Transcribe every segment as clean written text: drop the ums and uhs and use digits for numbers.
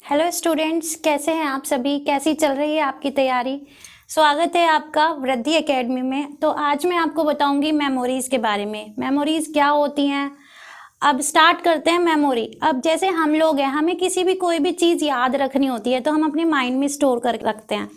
Hello students, कैसे हैं आप सभी? कैसी चल रही है आपकी तैयारी? स्वागत है आपका वृद्धि एकेडमी में। तो आज मैं आपको बताऊंगी मेमोरीज़ के बारे में। मेमोरीज़ क्या होती हैं? अब स्टार्ट करते हैं मेमोरी। अब जैसे हम लोग हैं, हमें किसी भी कोई भी चीज़ याद रखनी होती है तो हम अपने माइंड में स्टोर कर रखते हैं,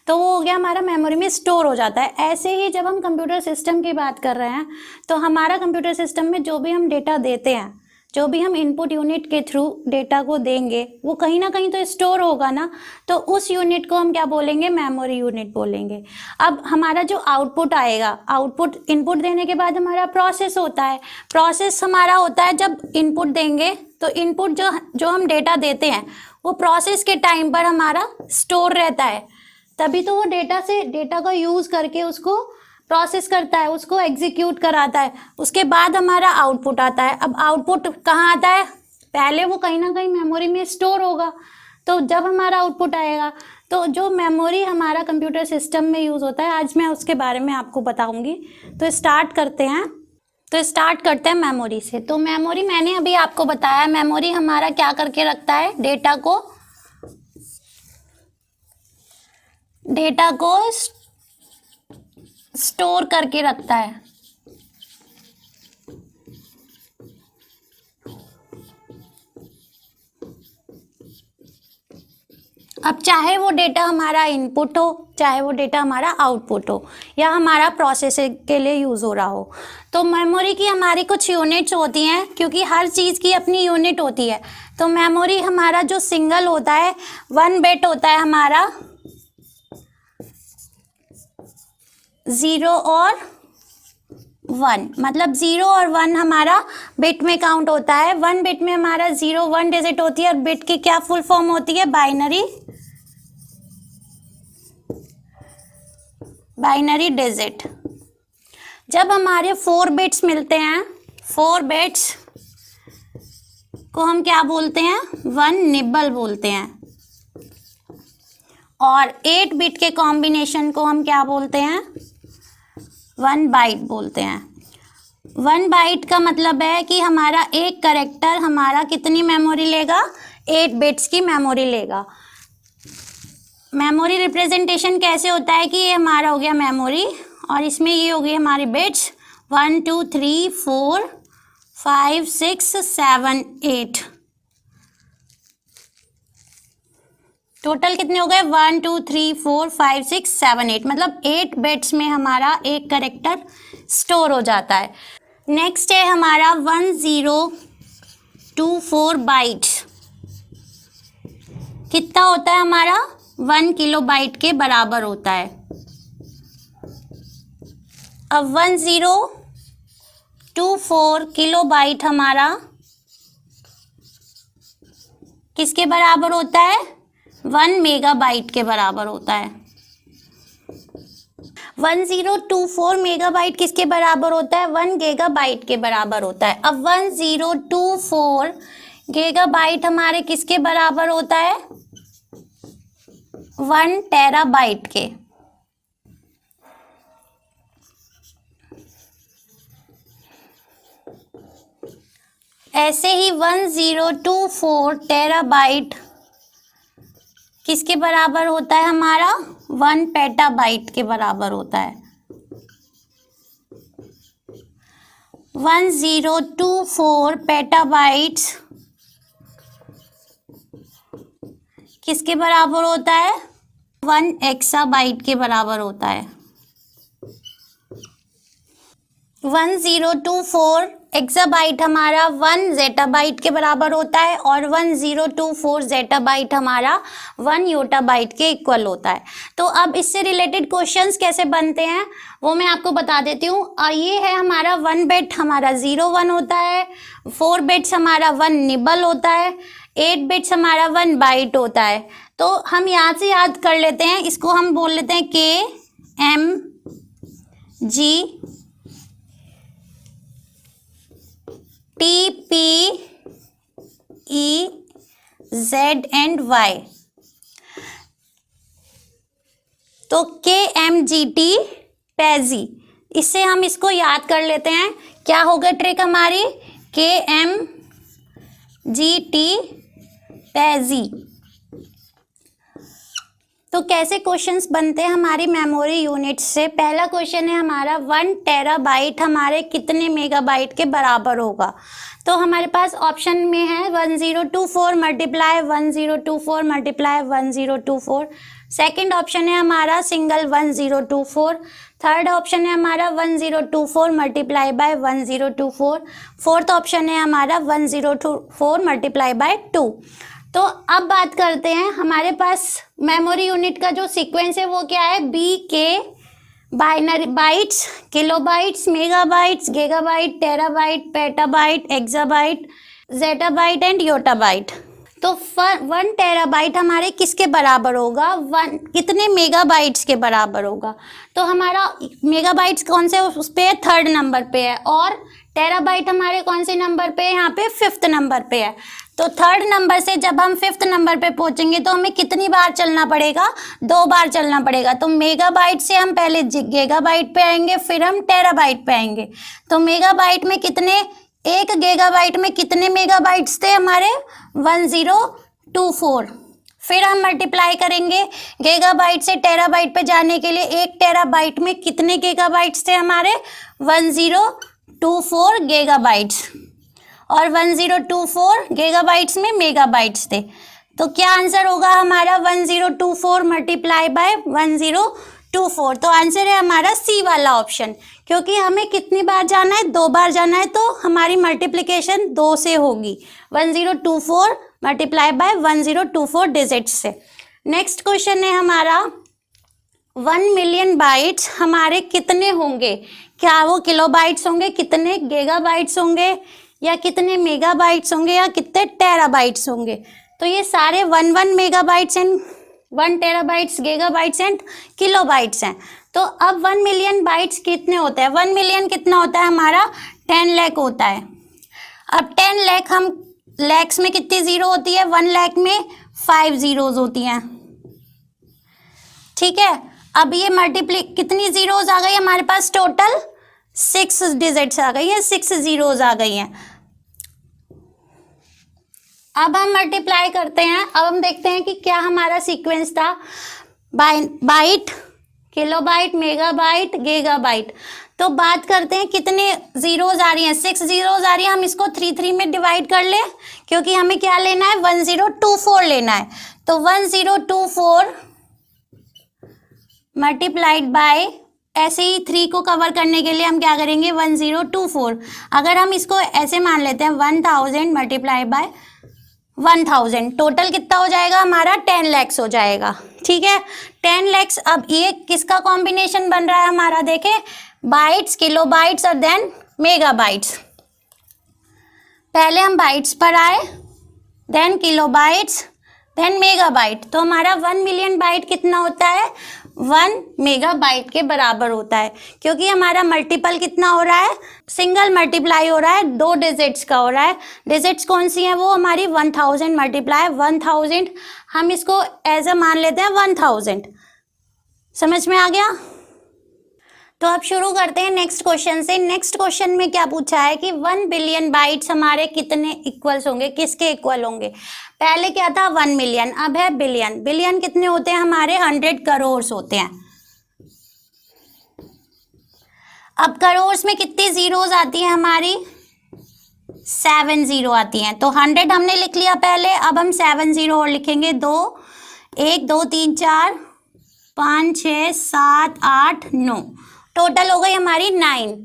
तो वो हो गया हमारा मेमोरी में स्टोर हो जाता है। ऐसे ही जब हम कंप्यूटर सिस्टम की बात कर रहे हैं तो हमारा कंप्यूटर सिस्टम में जो भी हम डेटा देते हैं, जो भी हम इनपुट यूनिट के थ्रू डेटा को देंगे, वो कहीं ना कहीं तो स्टोर होगा ना। तो उस यूनिट को हम क्या बोलेंगे? मेमोरी यूनिट बोलेंगे। अब हमारा जो आउटपुट आएगा, आउटपुट इनपुट देने के बाद हमारा प्रोसेस होता है। प्रोसेस हमारा होता है जब इनपुट देंगे तो इनपुट जो हम डेटा देते हैं वो प्रोसेस के टाइम पर हमारा स्टोर रहता है, तभी तो वो डेटा का यूज़ करके उसको प्रोसेस करता है, उसको एग्जीक्यूट कराता है। उसके बाद हमारा आउटपुट आता है। अब आउटपुट कहाँ आता है? पहले वो कहीं ना कहीं मेमोरी में स्टोर होगा। तो जब हमारा आउटपुट आएगा तो जो मेमोरी हमारा कंप्यूटर सिस्टम में यूज़ होता है, आज मैं उसके बारे में आपको बताऊंगी। तो स्टार्ट करते हैं मेमोरी से। तो मेमोरी मैंने अभी आपको बताया, मेमोरी हमारा क्या करके रखता है? डेटा को स्टोर करके रखता है। अब चाहे वो डेटा हमारा इनपुट हो, चाहे वो डेटा हमारा आउटपुट हो, या हमारा प्रोसेसिंग के लिए यूज़ हो रहा हो, तो मेमोरी की हमारी कुछ यूनिट्स होती हैं, क्योंकि हर चीज़ की अपनी यूनिट होती है। तो मेमोरी हमारा जो सिंगल होता है, 1 बिट होता है हमारा, 0 और 1, मतलब 0 और 1 हमारा बिट में काउंट होता है। 1 बिट में हमारा 0 1 डिजिट होती है, और बिट की क्या फुल फॉर्म होती है? Binary digit. जब हमारे 4 बिट्स मिलते हैं, 4 बिट्स को हम क्या बोलते हैं? 1 निबल बोलते हैं। और 8 बिट के कॉम्बिनेशन को हम क्या बोलते हैं? 1 बाइट बोलते हैं। 1 बाइट का मतलब है कि हमारा एक कैरेक्टर हमारा कितनी मेमोरी लेगा? 8 बिट्स की मेमोरी लेगा। मेमोरी रिप्रेजेंटेशन कैसे होता है कि ये हमारा हो गया मेमोरी, और इसमें ये हो गई हमारी बिट्स 1 2 3 4 5 6 7 8। टोटल कितने हो गए? 1 2 3 4 5 6 7 8, मतलब 8 बिट्स में हमारा एक कैरेक्टर स्टोर हो जाता है। नेक्स्ट है हमारा 1024 बाइट्स। कितना होता है हमारा? 1 किलोबाइट के बराबर होता है। अब 1024 किलोबाइट हमारा किसके बराबर होता है? 1 मेगाबाइट के बराबर होता है। 1024 मेगाबाइट किसके बराबर होता है? 1 गीगाबाइट के बराबर होता है। अब 1024 गीगाबाइट हमारे किसके बराबर होता है? 1 टेराबाइट के। ऐसे ही 1024 टेराबाइट किसके बराबर होता है हमारा? 1 पेटाबाइट के बराबर होता है। 1024 पेटाबाइट्स किसके बराबर होता है? 1 एक्साबाइट के बराबर होता है। 1024 एक्साबाइट हमारा 1 ज़ेटाबाइट के बराबर होता है, और 1024 ज़ेटाबाइट हमारा 1 योटाबाइट के इक्वल होता है। तो अब इससे रिलेटेड क्वेश्चंस कैसे बनते हैं वो मैं आपको बता देती हूँ। और ये है हमारा 1 बिट हमारा 0 1 होता है, 4 बिट्स हमारा 1 निबल होता है, 8 बिट्स हमारा 1 बाइट होता है। तो हम यहाँ से याद कर लेते हैं, इसको हम बोल लेते हैं KMG TPEZY। तो KMGT पैजी, इससे हम इसको याद कर लेते हैं। क्या होगा ट्रिक हमारी? KMGT पैजी। तो कैसे क्वेश्चंस बनते हैं हमारी मेमोरी यूनिट से। पहला क्वेश्चन है हमारा 1 टेराबाइट हमारे कितने मेगाबाइट के बराबर होगा। तो हमारे पास ऑप्शन में है 1024 मल्टीप्लाई 1024 मल्टीप्लाई 1024। सेकंड ऑप्शन है हमारा सिंगल 1024। थर्ड ऑप्शन है हमारा 1024 मल्टीप्लाई बाय 1024। फोर्थ ऑप्शन है हमारा 1024 मल्टीप्लाई बाय 2। तो अब बात करते हैं, हमारे पास मेमोरी यूनिट का जो सीक्वेंस है वो क्या है, बी के binary bytes, kilobytes, megabytes, gigabyte, terabyte, petabyte, exabyte, zettabyte and yottabyte. तो 1 टेराबाइट हमारे किसके बराबर होगा, कितने मेगाबाइट्स के बराबर होगा। तो हमारा मेगाबाइट्स कौन से उस पे है, 3rd नंबर पे है, और टेराबाइट हमारे कौन से नंबर पे है, यहाँ पे 5th नंबर पे है। तो 3rd नंबर से जब हम 5th नंबर पे पहुंचेंगे तो हमें कितनी बार चलना पड़ेगा, 2 बार चलना पड़ेगा। तो मेगाबाइट से हम पहले गीगाबाइट पे आएंगे, फिर हम टेराबाइट पे आएंगे। तो मेगाबाइट में कितने, 1 गीगाबाइट में कितने मेगाबाइट्स थे हमारे, 1024। फिर हम मल्टीप्लाई करेंगे गीगाबाइट से टेराबाइट पे जाने के लिए, 1 टेराबाइट में कितने गीगाबाइट्स थे हमारे, 1024 गीगाबाइट्स, और 1024 गीगाबाइट्स में मेगाबाइट्स थे। तो क्या आंसर होगा हमारा, 1024 मल्टीप्लाई बाय 1024। तो आंसर है हमारा सी वाला ऑप्शन, क्योंकि हमें कितनी बार जाना है, 2 बार जाना है, तो हमारी मल्टीप्लिकेशन 2 से होगी, 1024 मल्टीप्लाई बाय 1024 डिजिट से। नेक्स्ट क्वेश्चन है हमारा 1 मिलियन बाइट्स हमारे कितने होंगे, क्या वो किलोबाइट्स होंगे, कितने गीगाबाइट्स होंगे, या कितने मेगाबाइट्स होंगे, या कितने टेराबाइट्स होंगे। तो ये सारे 1 megabytes and 1 terabytes, gigabytes and kilobytes हैं। तो अब 1 मिलियन बाइट्स कितने होते हैं, 1 मिलियन कितना होता है हमारा, 10 लाख होता है। अब 10 लाख, हम लैक्स में कितनी जीरो होती है, 1 लाख में 5 जीरोज होती हैं, ठीक है। अब ये मल्टीप्ली कितनी जीरोज आ गई हमारे पास, टोटल 6 डिजिट्स आ गई है, 6 जीरोज आ गई हैं। अब हम मल्टीप्लाई करते हैं, अब हम देखते हैं कि क्या हमारा सीक्वेंस था, बाइट, किलोबाइट, मेगाबाइट, गीगाबाइट। तो बात करते हैं कितने जीरोज आ रही हैं, 6 जीरोज आ रही है। हम इसको 3 में डिवाइड कर ले, क्योंकि हमें क्या लेना है, 1024 लेना है। तो 1024 मल्टीप्लाइड बाय, ऐसे ही 3 को कवर करने के लिए हम क्या करेंगे, 1024। अगर हम इसको ऐसे मान लेते हैं 1000 मल्टीप्लाई बाय 1000, टोटल कितना हो जाएगा हमारा, 10 लाख हो जाएगा, ठीक है। 10 लाख। अब ये किसका कॉम्बिनेशन बन रहा है हमारा, देखें, बाइट्स, किलोबाइट्स और देन मेगाबाइट्स। पहले हम बाइट्स पर आए, देन किलोबाइट्स, देन मेगाबाइट। तो हमारा 1 मिलियन बाइट कितना होता है, 1 मेगाबाइट के बराबर होता है, क्योंकि हमारा मल्टीपल कितना हो रहा है, सिंगल मल्टीप्लाई हो रहा है, 2 डिजिट्स का हो रहा है। डिजिट्स कौन सी हैं, वो हमारी 1000 मल्टीप्लाई 1000, हम इसको एज अ मान लेते हैं 1000। समझ में आ गया। तो अब शुरू करते हैं नेक्स्ट क्वेश्चन से। नेक्स्ट क्वेश्चन में क्या पूछा है कि 1 बिलियन बाइट्स हमारे कितने इक्वल्स होंगे, किसके इक्वल होंगे। पहले क्या था, 1 मिलियन, अब है बिलियन। बिलियन कितने होते हैं हमारे, 100 करोड़ होते हैं। अब करोड़ में कितनी जीरोज आती हैं हमारी, 7 जीरो आती हैं। तो 100 हमने लिख लिया पहले, अब हम 7 जीरो और लिखेंगे, 2 1 2 3 4 5 6 7 8 9, टोटल हो गई हमारी 9,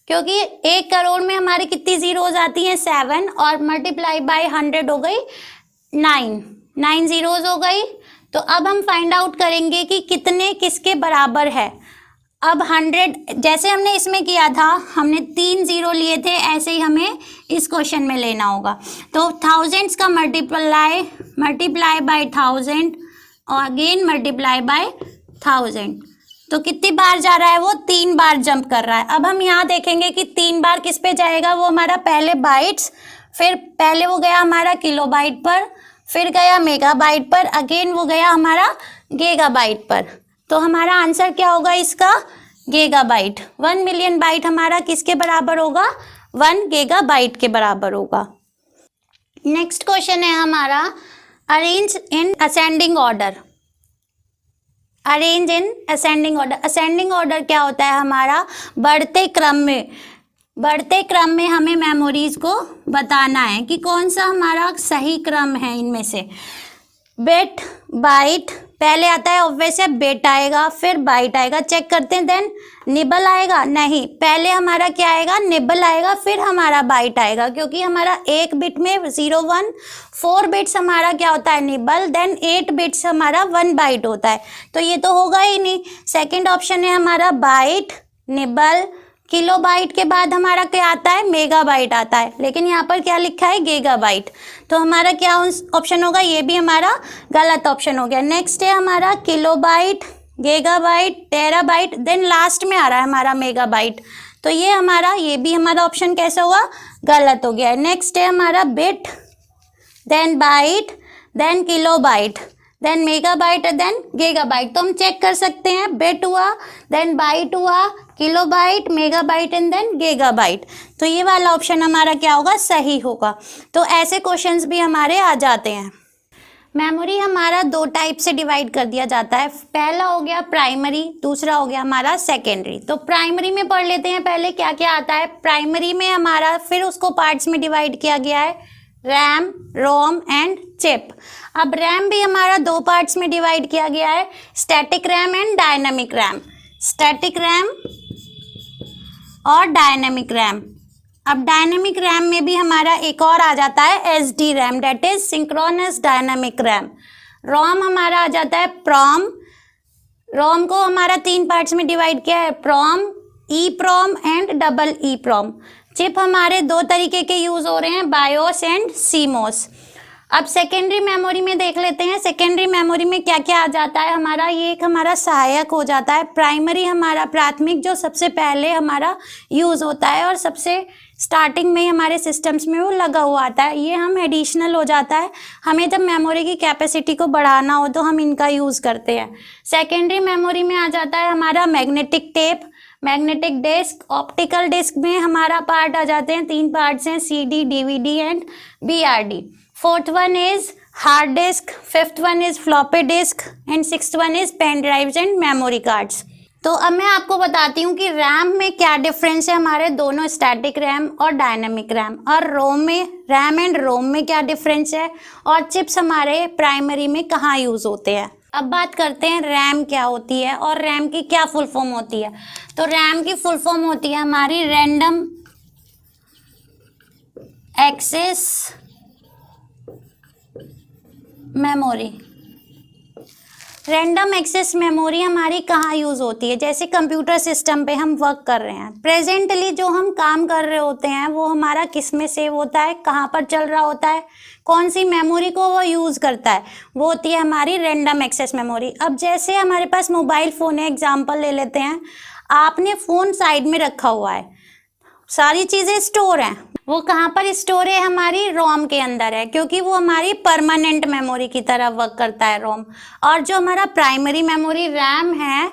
क्योंकि 1 करोड़ में हमारी कितनी जीरोज आती हैं, 7, और मल्टीप्लाई बाय 100 हो गई 9 जीरोज हो गई। तो अब हम फाइंड आउट करेंगे कि कितने किसके बराबर है। अब 100 जैसे हमने इसमें किया था, हमने 3 जीरो लिए थे, ऐसे ही हमें इस क्वेश्चन में लेना होगा। तो थाउजेंड्स का मल्टीप्लाई बाय 1000 और अगेन मल्टीप्लाई बाय 1000। तो कितनी बार जा रहा है वो, 3 बार जंप कर रहा है। अब हम यहाँ देखेंगे कि 3 बार किस पे जाएगा, वो हमारा पहले बाइट्स, फिर पहले वो गया हमारा किलोबाइट पर, फिर गया मेगाबाइट पर, अगेन वो गया हमारा गीगाबाइट पर। तो हमारा आंसर क्या होगा इसका, गीगाबाइट। 1 मिलियन बाइट हमारा किसके बराबर होगा, 1 गीगाबाइट के बराबर होगा। नेक्स्ट क्वेश्चन है हमारा, arrange in ascending order. Arrange in ascending order. Ascending order क्या होता है? हमारा बढ़ते क्रम में हमें मेमोरीज को बताना है कि कौन सा हमारा सही क्रम है इनमें से। बिट, बाइट, पहले आता है ऑब्वियस है बिट आएगा, फिर बाइट आएगा, चेक करते हैं। देन निबल आएगा, नहीं, पहले हमारा क्या आएगा? निबल आएगा, फिर हमारा बाइट आएगा, क्योंकि हमारा एक बिट में 0 1 4 बिट्स हमारा क्या होता है? निबल। देन 8 बिट्स हमारा 1 बाइट होता है, तो ये तो होगा ही नहीं। सेकेंड ऑप्शन है हमारा बाइट, निबल, किलो बाइट के बाद हमारा क्या आता है? मेगा बाइट आता है, लेकिन यहाँ पर क्या लिखा है? Gigabyte. तो हमारा क्या ऑप्शन होगा? ये भी हमारा गलत ऑप्शन हो गया। नेक्स्ट है हमारा किलो बाइट, गीगा बाइट, टेरा बाइट, देन लास्ट में आ रहा है हमारा मेगा बाइट। तो ये भी हमारा ऑप्शन कैसा हुआ? गलत हो गया है। नेक्स्ट है हमारा bit, then byte, then kilobyte, then megabyte, then gigabyte. तो हम चेक कर सकते हैं, बिट हुआ, देन बाइट हुआ, kilobyte, megabyte and then gigabyte. तो ये वाला ऑप्शन हमारा क्या होगा? सही होगा। तो ऐसे क्वेश्चंस भी हमारे आ जाते हैं। मेमोरी हमारा 2 टाइप से डिवाइड कर दिया जाता है। पहला हो गया प्राइमरी, दूसरा हो गया हमारा सेकेंडरी। तो प्राइमरी में पढ़ लेते हैं पहले क्या क्या आता है। प्राइमरी में हमारा फिर उसको पार्ट्स में डिवाइड किया गया है, रैम, रोम एंड चिप। अब रैम भी हमारा 2 पार्ट्स में डिवाइड किया गया है, static RAM and dynamic RAM. Static RAM और डायनामिक रैम। अब डायनामिक रैम में भी हमारा एक और आ जाता है SD RAM, that is synchronous dynamic RAM. ROM हमारा आ जाता है प्रॉम। रोम को हमारा 3 पार्ट्स में डिवाइड किया है, PROM, EPROM and double E PROM. Chip हमारे 2 तरीके के यूज हो रहे हैं, बायोस एंड सीमोस। अब सेकेंडरी मेमोरी में देख लेते हैं। सेकेंडरी मेमोरी में क्या क्या आ जाता है हमारा? ये एक हमारा सहायक हो जाता है। प्राइमरी हमारा प्राथमिक, जो सबसे पहले हमारा यूज़ होता है और सबसे स्टार्टिंग में हमारे सिस्टम्स में वो लगा हुआ आता है। ये हम एडिशनल हो जाता है, हमें जब मेमोरी की कैपेसिटी को बढ़ाना हो तो हम इनका यूज़ करते हैं। सेकेंडरी मेमोरी में आ जाता है हमारा magnetic tape, magnetic disk, optical disk में हमारा पार्ट आ जाते हैं। 3 पार्ट्स हैं, CD, DVD and BRD। 4th one is hard disk, 5th one is floppy disk and 6th one is pen drives and memory cards. तो अब मैं आपको बताती हूँ कि रैम में क्या डिफरेंस है हमारे दोनों, स्टैटिक रैम और डायनामिक रैम, और रोम में, रैम एंड रोम में क्या डिफरेंस है, और चिप्स हमारे प्राइमरी में कहाँ यूज़ होते हैं। अब बात करते हैं रैम क्या होती है और रैम की क्या फुल फॉर्म होती है। तो रैम की फुल फॉर्म होती है हमारी random access memory. Random access memory हमारी कहाँ यूज़ होती है? जैसे कंप्यूटर सिस्टम पे हम वर्क कर रहे हैं, प्रेजेंटली जो हम काम कर रहे होते हैं वो हमारा किस में सेव होता है, कहाँ पर चल रहा होता है, कौन सी मेमोरी को वो यूज़ करता है, वो होती है हमारी रैंडम एक्सेस मेमोरी। अब जैसे हमारे पास मोबाइल फ़ोन है, एग्जाम्पल ले लेते हैं, आपने फ़ोन साइड में रखा हुआ है, सारी चीज़ें स्टोर हैं, वो कहाँ पर स्टोर है? हमारी रोम के अंदर है, क्योंकि वो हमारी परमानेंट मेमोरी की तरह वर्क करता है रोम। और जो हमारा प्राइमरी मेमोरी रैम है,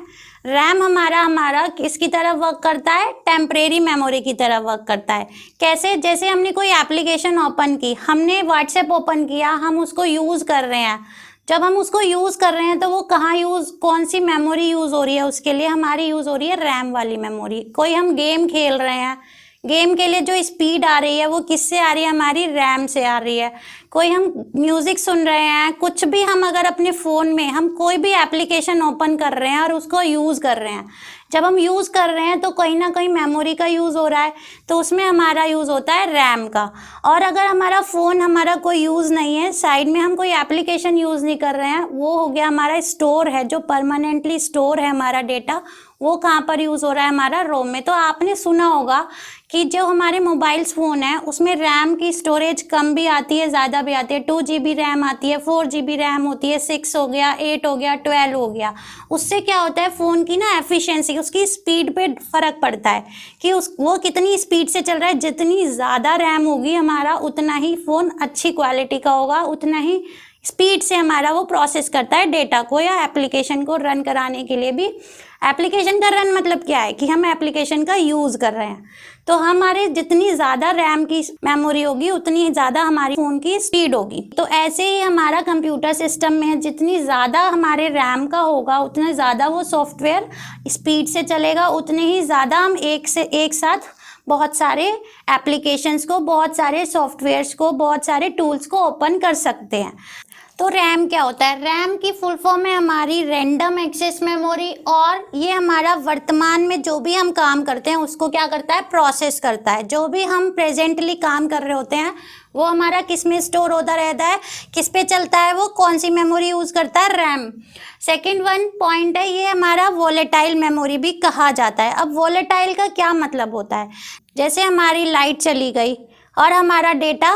रैम हमारा किसकी तरह वर्क करता है? टेम्परेरी मेमोरी की तरह वर्क करता है। कैसे? जैसे हमने कोई एप्लीकेशन ओपन की, हमने व्हाट्सएप ओपन किया, हम उसको यूज़ कर रहे हैं। जब हम उसको यूज़ कर रहे हैं तो वो कहाँ कौन सी मेमोरी यूज़ हो रही है? उसके लिए हमारी यूज़ हो रही है रैम वाली मेमोरी। कोई हम गेम खेल रहे हैं, गेम के लिए जो स्पीड आ रही है वो किससे आ रही है? हमारी रैम से आ रही है। कोई हम म्यूज़िक सुन रहे हैं, कुछ भी हम अगर अपने फ़ोन में हम कोई भी एप्लीकेशन ओपन कर रहे हैं और उसको यूज़ कर रहे हैं, जब हम यूज़ कर रहे हैं तो कहीं ना कहीं मेमोरी का यूज़ हो रहा है, तो उसमें हमारा यूज़ होता है रैम का। और अगर हमारा फ़ोन हमारा कोई यूज़ नहीं है, साइड में हम कोई एप्लीकेशन यूज़ नहीं कर रहे हैं, वो हो गया हमारा स्टोर है, जो परमानेंटली स्टोर है हमारा डेटा, वो कहाँ पर यूज़ हो रहा है? हमारा रोम में। तो आपने सुना होगा कि जो हमारे मोबाइल्स फ़ोन है उसमें रैम की स्टोरेज कम भी आती है, ज़्यादा भी आती है। 2 GB रैम आती है, 4 GB रैम होती है, 6 हो गया, 8 हो गया, 12 हो गया। उससे क्या होता है? फ़ोन की ना एफिशिएंसी, उसकी स्पीड पे फ़र्क पड़ता है कि वो कितनी स्पीड से चल रहा है। जितनी ज़्यादा रैम होगी हमारा, उतना ही फ़ोन अच्छी क्वालिटी का होगा, उतना ही स्पीड से हमारा वो प्रोसेस करता है डेटा को, या एप्लीकेशन को रन कराने के लिए भी। एप्लीकेशन का रन मतलब क्या है कि हम एप्लीकेशन का यूज़ कर रहे हैं, तो हमारे जितनी ज़्यादा रैम की मेमोरी होगी उतनी ज़्यादा हमारी फ़ोन की स्पीड होगी। तो ऐसे ही हमारा कंप्यूटर सिस्टम में जितनी ज़्यादा हमारे रैम का होगा उतना ज़्यादा वो सॉफ्टवेयर स्पीड से चलेगा, उतने ही ज़्यादा हम एक साथ बहुत सारे एप्लीकेशंस को, बहुत सारे सॉफ्टवेयर्स को, बहुत सारे टूल्स को ओपन कर सकते हैं। तो रैम क्या होता है? रैम की फुल फॉर्म है हमारी रैंडम एक्सेस मेमोरी, और ये हमारा वर्तमान में जो भी हम काम करते हैं उसको क्या करता है? प्रोसेस करता है। जो भी हम प्रेजेंटली काम कर रहे होते हैं वो हमारा किस में स्टोर होता रहता है, किस पे चलता है, वो कौन सी मेमोरी यूज़ करता है? रैम। सेकेंड वन पॉइंट है, ये हमारा वोलेटाइल मेमोरी भी कहा जाता है। अब वोलेटाइल का क्या मतलब होता है? जैसे हमारी लाइट चली गई और हमारा डेटा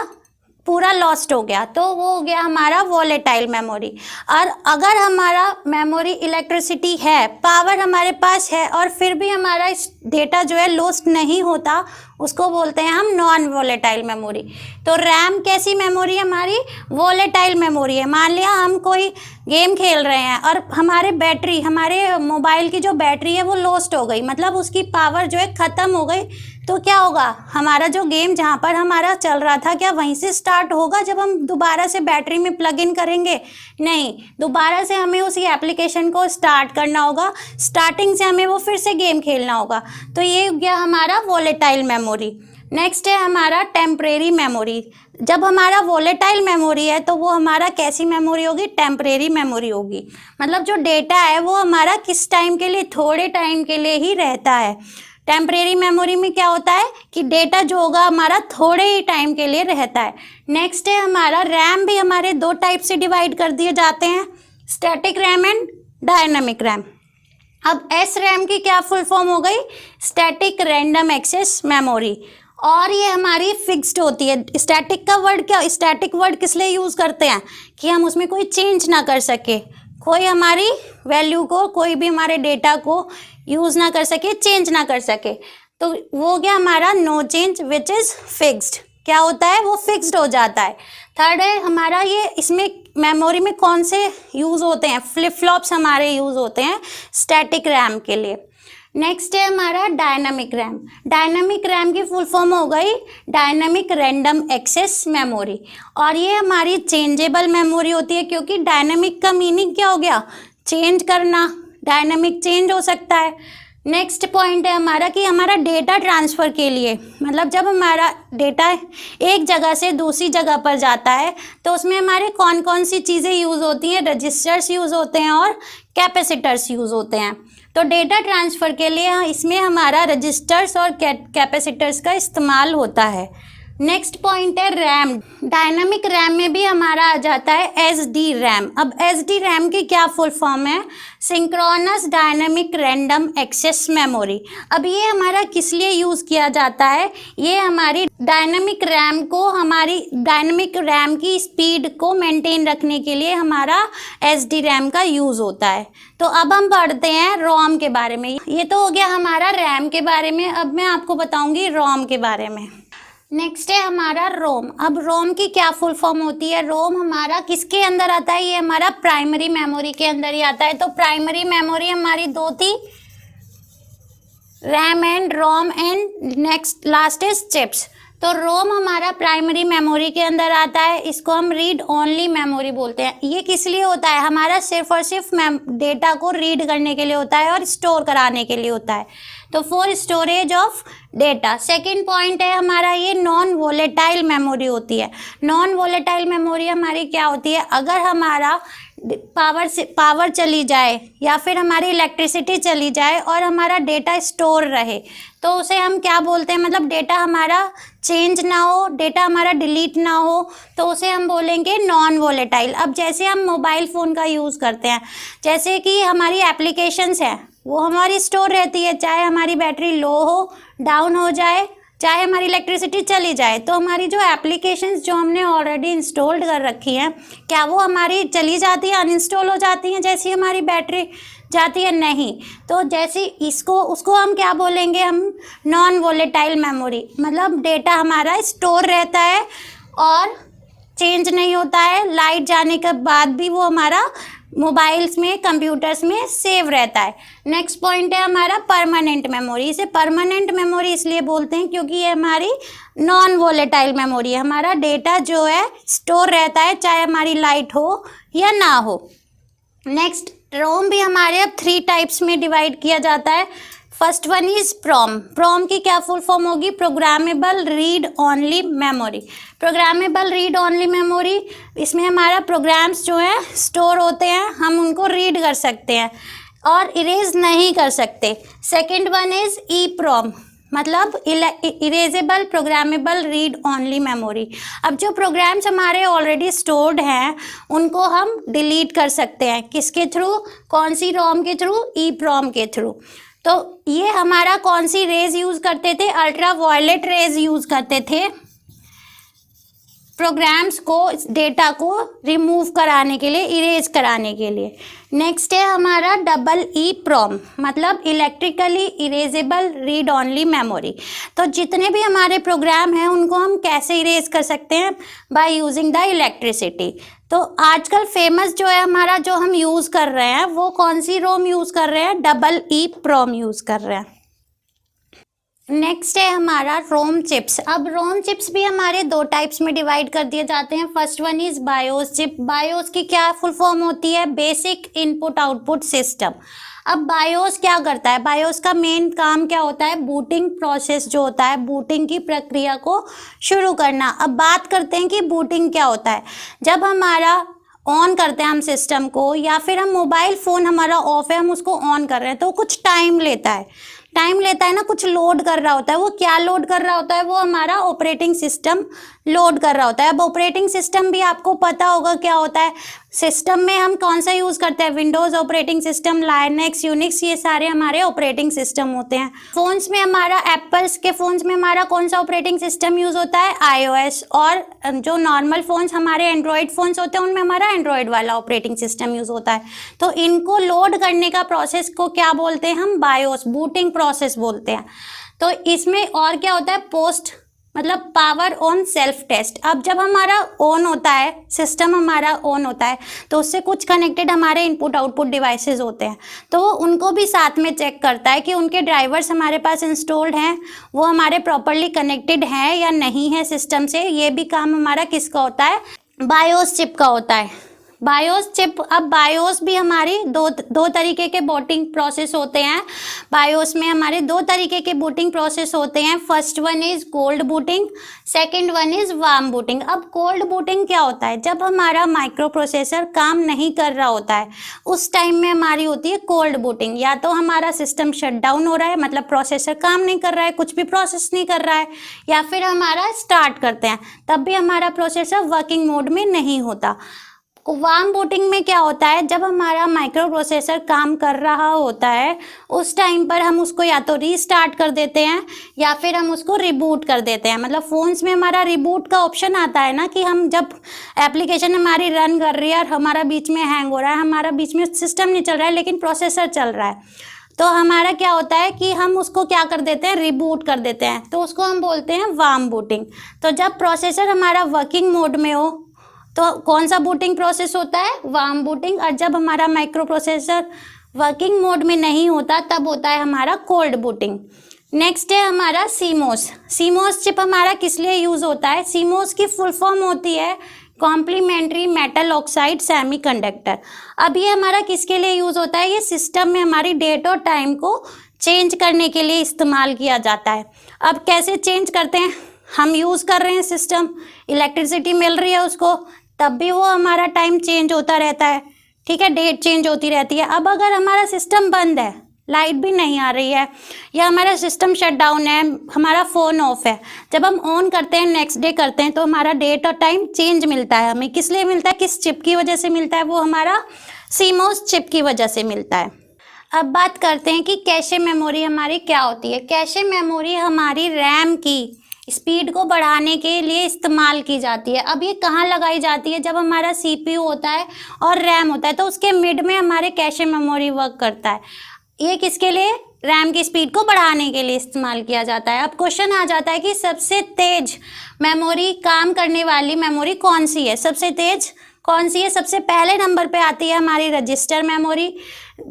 पूरा लॉस्ट हो गया, तो वो हो गया हमारा वोलेटाइल मेमोरी। और अगर हमारा मेमोरी इलेक्ट्रिसिटी है, पावर हमारे पास है, और फिर भी हमारा डेटा जो है लॉस्ट नहीं होता, उसको बोलते हैं हम नॉन वोलेटाइल मेमोरी। तो रैम कैसी मेमोरी है? हमारी वोलेटाइल मेमोरी है। मान लिया हम कोई गेम खेल रहे हैं और हमारे मोबाइल की जो बैटरी है वो लॉस्ट हो गई, मतलब उसकी पावर जो है ख़त्म हो गई, तो क्या होगा? हमारा जो गेम जहाँ पर हमारा चल रहा था, क्या वहीं से स्टार्ट होगा जब हम दोबारा से बैटरी में प्लग इन करेंगे? नहीं, दोबारा से हमें उसी एप्लीकेशन को स्टार्ट करना होगा, स्टार्टिंग से हमें वो फिर से गेम खेलना होगा। तो ये हो गया हमारा वोलेटाइल मेमोरी। नेक्स्ट है हमारा टेम्परेरी मेमोरी। जब हमारा वोलेटाइल मेमोरी है तो वो हमारा कैसी मेमोरी होगी? टेम्परेरी मेमोरी होगी। मतलब जो डेटा है वो हमारा किस टाइम के लिए? थोड़े टाइम के लिए ही रहता है। टेम्परेरी मेमोरी में क्या होता है कि डेटा जो होगा हमारा थोड़े ही टाइम के लिए रहता है। नेक्स्ट है हमारा रैम भी हमारे दो टाइप से डिवाइड कर दिए जाते हैं, static RAM and dynamic RAM. अब एस रैम की क्या फुल फॉर्म हो गई? Static random access memory. और ये हमारी फिक्स्ड होती है। स्टैटिक का वर्ड क्या? स्टैटिक वर्ड किस लिए यूज़ करते हैं? कि हम उसमें कोई चेंज ना कर सके, कोई हमारी वैल्यू को, कोई भी हमारे डेटा को यूज़ ना कर सके, चेंज ना कर सके। तो वो हो गया हमारा no change which is fixed. क्या होता है? वो फिक्स्ड हो जाता है। थर्ड है हमारा ये, इसमें मेमोरी में कौन से यूज़ होते हैं? फ्लिप फ्लॉप्स हमारे यूज़ होते हैं स्टैटिक रैम के लिए। नेक्स्ट है हमारा डायनामिक रैम। डायनामिक रैम की फुल फॉर्म हो गई डायनामिक रैंडम एक्सेस मेमोरी, और ये हमारी चेंजेबल मेमोरी होती है, क्योंकि डायनामिक का मीनिंग क्या हो गया? चेंज करना, डायनामिक चेंज हो सकता है। नेक्स्ट पॉइंट है हमारा कि हमारा डेटा ट्रांसफ़र के लिए, मतलब जब हमारा डेटा एक जगह से दूसरी जगह पर जाता है तो उसमें हमारे कौन कौन सी चीज़ें यूज़ होती हैं? रजिस्टर्स यूज़ होते हैं और कैपेसिटर्स यूज़ होते हैं। तो डेटा ट्रांसफ़र के लिए इसमें हमारा रजिस्टर्स और कैपेसिटर्स का इस्तेमाल होता है। नेक्स्ट पॉइंट है रैम। डायनामिक रैम में भी हमारा आ जाता है एसडी रैम। अब एसडी रैम की क्या फुल फॉर्म है? Synchronous dynamic random access memory. अब ये हमारा किस लिए यूज़ किया जाता है? ये हमारी डायनामिक रैम को, हमारी डायनामिक रैम की स्पीड को मेंटेन रखने के लिए हमारा एसडी रैम का यूज़ होता है। तो अब हम पढ़ते हैं रोम के बारे में। ये तो हो गया हमारा रैम के बारे में। अब मैं आपको बताऊंगी रोम के बारे में। नेक्स्ट है हमारा रोम। अब रोम की क्या फुल फॉर्म होती है? रोम हमारा किसके अंदर आता है? ये हमारा प्राइमरी मेमोरी के अंदर ही आता है। तो प्राइमरी मेमोरी हमारी दो थी, RAM and ROM, and next last is chips. तो रोम हमारा प्राइमरी मेमोरी के अंदर आता है। इसको हम रीड ओनली मेमोरी बोलते हैं। ये किस लिए होता है? हमारा सिर्फ और सिर्फ डेटा को रीड करने के लिए होता है और स्टोर कराने के लिए होता है। तो for storage of data. Second point है हमारा ये नॉन वोलेटाइल मेमोरी होती है। नॉन वोलेटाइल मेमोरी हमारी क्या होती है? अगर हमारा पावर चली जाए या फिर हमारी इलेक्ट्रिसिटी चली जाए और हमारा डेटा स्टोर रहे, तो उसे हम क्या बोलते हैं? मतलब डेटा हमारा चेंज ना हो, डेटा हमारा डिलीट ना हो, तो उसे हम बोलेंगे नॉन वोलेटाइल। अब जैसे हम मोबाइल फ़ोन का यूज़ करते हैं, जैसे कि हमारी एप्लीकेशंस हैं वो हमारी स्टोर रहती है, चाहे हमारी बैटरी लो हो, डाउन हो जाए, चाहे हमारी इलेक्ट्रिसिटी चली जाए, तो हमारी जो एप्लीकेशंस जो हमने ऑलरेडी इंस्टॉल्ड कर रखी हैं, क्या वो हमारी चली जाती है, अनइंस्टॉल हो जाती हैं जैसी हमारी बैटरी जाती है? नहीं। तो जैसे उसको हम क्या बोलेंगे? हम नॉन वोलेटाइल मेमोरी। मतलब डेटा हमारा स्टोर रहता है और चेंज नहीं होता है, लाइट जाने के बाद भी वो हमारा मोबाइल्स में, कंप्यूटर्स में सेव रहता है। नेक्स्ट पॉइंट है हमारा परमानेंट मेमोरी। इसे परमानेंट मेमोरी इसलिए बोलते हैं क्योंकि ये हमारी नॉन वोलेटाइल मेमोरी है। हमारा डेटा जो है स्टोर रहता है चाहे हमारी लाइट हो या ना हो। नेक्स्ट, रोम भी हमारे अब 3 टाइप्स में डिवाइड किया जाता है। फर्स्ट वन इज प्रोम। प्रोम की क्या फुल फॉर्म होगी? Programmable read only memory. Programmable read only memory, इसमें हमारा प्रोग्राम्स जो हैं स्टोर होते हैं, हम उनको रीड कर सकते हैं और इरेज नहीं कर सकते। सेकेंड वन इज ई प्रोम, मतलब erasable programmable read only memory. अब जो प्रोग्राम्स हमारे ऑलरेडी स्टोर्ड हैं उनको हम डिलीट कर सकते हैं। किसके थ्रू? कौन सी रोम के थ्रू? ई प्रोम के थ्रू। तो ये हमारा कौन सी रेज यूज़ करते थे? अल्ट्रा वायलेट रेज यूज़ करते थे प्रोग्राम्स को, डेटा को रिमूव कराने के लिए, इरेज कराने के लिए। नेक्स्ट है हमारा डबल ई प्रोम, मतलब electrically erasable read only memory. तो जितने भी हमारे प्रोग्राम हैं उनको हम कैसे इरेज कर सकते हैं? By using the electricity. तो आजकल फेमस जो है हमारा, जो हम यूज़ कर रहे हैं, वो कौन सी रोम यूज़ कर रहे हैं? डबल ई प्रोम यूज़ कर रहे हैं। नेक्स्ट है हमारा रोम चिप्स। अब रोम चिप्स भी हमारे 2 टाइप्स में डिवाइड कर दिए जाते हैं। First one is BIOS chip. BIOS की क्या फुल फॉर्म होती है? Basic input output system. अब बायोस क्या करता है? बायोस का मेन काम क्या होता है? बूटिंग प्रोसेस जो होता है, बूटिंग की प्रक्रिया को शुरू करना। अब बात करते हैं कि बूटिंग क्या होता है। जब हमारा ऑन करते हैं हम सिस्टम को, या फिर हम मोबाइल फ़ोन हमारा ऑफ है, हम उसको ऑन कर रहे हैं, तो कुछ टाइम लेता है। टाइम लेता है ना, कुछ लोड कर रहा होता है। वो क्या लोड कर रहा होता है? वो हमारा ऑपरेटिंग सिस्टम लोड कर रहा होता है। अब ऑपरेटिंग सिस्टम भी आपको पता होगा क्या होता है। सिस्टम में हम कौन सा यूज़ करते हैं? Windows operating system, Linux, Unix, ये सारे हमारे ऑपरेटिंग सिस्टम होते हैं। फ़ोन्स में हमारा, एप्पल्स के फ़ोन्स में हमारा कौन सा ऑपरेटिंग सिस्टम यूज़ होता है? iOS। और जो नॉर्मल फ़ोन्स हमारे एंड्रॉयड फ़ोन्स होते हैं उनमें हमारा एंड्रॉयड वाला ऑपरेटिंग सिस्टम यूज़ होता है। तो इनको लोड करने का प्रोसेस को क्या बोलते हैं हम? बायोस, बूटिंग प्रोसेस बोलते हैं। तो इसमें और क्या होता है? पोस्ट, मतलब पावर ऑन सेल्फ टेस्ट। अब जब हमारा ऑन होता है, सिस्टम हमारा ऑन होता है, तो उससे कुछ कनेक्टेड हमारे इनपुट आउटपुट डिवाइसेस होते हैं, तो वो उनको भी साथ में चेक करता है कि उनके ड्राइवर्स हमारे पास इंस्टॉल्ड हैं, वो हमारे प्रॉपरली कनेक्टेड हैं या नहीं है सिस्टम से। ये भी काम हमारा किसका होता है? बायोस चिप का होता है। बायोस चिप, अब बायोस भी हमारी दो तरीके के बूटिंग प्रोसेस होते हैं। बायोस में हमारे 2 तरीके के बूटिंग प्रोसेस होते हैं। First one is cold booting, second one is warm booting. अब कोल्ड बूटिंग क्या होता है? जब हमारा माइक्रो प्रोसेसर काम नहीं कर रहा होता है उस टाइम में हमारी होती है कोल्ड बूटिंग। या तो हमारा सिस्टम शट डाउन हो रहा है, मतलब प्रोसेसर काम नहीं कर रहा है, कुछ भी प्रोसेस नहीं कर रहा है, या फिर हमारा स्टार्ट करते हैं तब भी हमारा प्रोसेसर वर्किंग मोड में नहीं होता। वार्म बूटिंग में क्या होता है? जब हमारा माइक्रो प्रोसेसर काम कर रहा होता है उस टाइम पर हम उसको या तो रीस्टार्ट कर देते हैं या फिर हम उसको रिबूट कर देते हैं। मतलब फ़ोन्स में हमारा रिबूट का ऑप्शन आता है ना, कि हम जब एप्लीकेशन हमारी रन कर रही है और हमारा बीच में हैंग हो रहा है, हमारा बीच में सिस्टम नहीं चल रहा है लेकिन प्रोसेसर चल रहा है, तो हमारा क्या होता है कि हम उसको क्या कर देते हैं? रिबूट कर देते हैं। तो उसको हम बोलते हैं वार्म बूटिंग। तो जब प्रोसेसर हमारा वर्किंग मोड में हो तो कौन सा बूटिंग प्रोसेस होता है? Warm booting. और जब हमारा माइक्रो प्रोसेसर वर्किंग मोड में नहीं होता तब होता है हमारा कोल्ड बूटिंग। नेक्स्ट है हमारा सीमोस। सीमोस चिप हमारा किस लिए यूज़ होता है? सीमोस की फुल फॉर्म होती है कॉम्प्लीमेंट्री मेटल ऑक्साइड सेमीकंडक्टर। अब ये हमारा किसके लिए यूज़ होता है? ये सिस्टम में हमारी डेट और टाइम को चेंज करने के लिए इस्तेमाल किया जाता है। अब कैसे चेंज करते हैं? हम यूज़ कर रहे हैं सिस्टम, इलेक्ट्रिसिटी मिल रही है उसको, तब भी वो हमारा टाइम चेंज होता रहता है, ठीक है, डेट चेंज होती रहती है। अब अगर हमारा सिस्टम बंद है, लाइट भी नहीं आ रही है, या हमारा सिस्टम शट डाउन है, हमारा फ़ोन ऑफ है, जब हम ऑन करते हैं, नेक्स्ट डे करते हैं, तो हमारा डेट और टाइम चेंज मिलता है। हमें किस लिए मिलता है? किस चिप की वजह से मिलता है? वो हमारा सीमोस चिप की वजह से मिलता है। अब बात करते हैं कि कैशे मेमोरी हमारी क्या होती है। कैशे मेमोरी हमारी रैम की स्पीड को बढ़ाने के लिए इस्तेमाल की जाती है। अब ये कहाँ लगाई जाती है? जब हमारा CPU होता है और रैम होता है तो उसके मिड में हमारे कैशे मेमोरी वर्क करता है। ये किसके लिए? रैम की स्पीड को बढ़ाने के लिए इस्तेमाल किया जाता है। अब क्वेश्चन आ जाता है कि सबसे तेज मेमोरी काम करने वाली मेमोरी कौन सी है, सबसे तेज कौन सी है। सबसे पहले नंबर पे आती है हमारी रजिस्टर मेमोरी।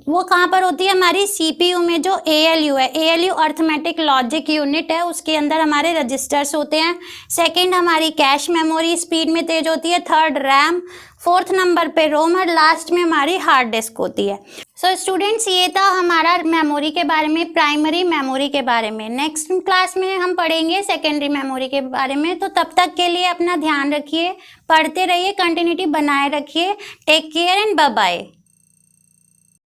वो कहाँ पर होती है, हमारी सीपीयू में, जो एएलयू है, एएलयू अर्थमेटिक लॉजिक यूनिट है, उसके अंदर हमारे रजिस्टर्स होते हैं। सेकंड हमारी कैश मेमोरी स्पीड में तेज होती है। थर्ड रैम, फोर्थ नंबर पे रोम और लास्ट में हमारी हार्ड डिस्क होती है। सो स्टूडेंट्स, ये था हमारा मेमोरी के बारे में, प्राइमरी मेमोरी के बारे में। नेक्स्ट क्लास में हम पढ़ेंगे सेकेंडरी मेमोरी के बारे में। तो तब तक के लिए अपना ध्यान रखिए, पढ़ते रहिए, कंटिन्यूटी बनाए रखिए। Take care and bye bye.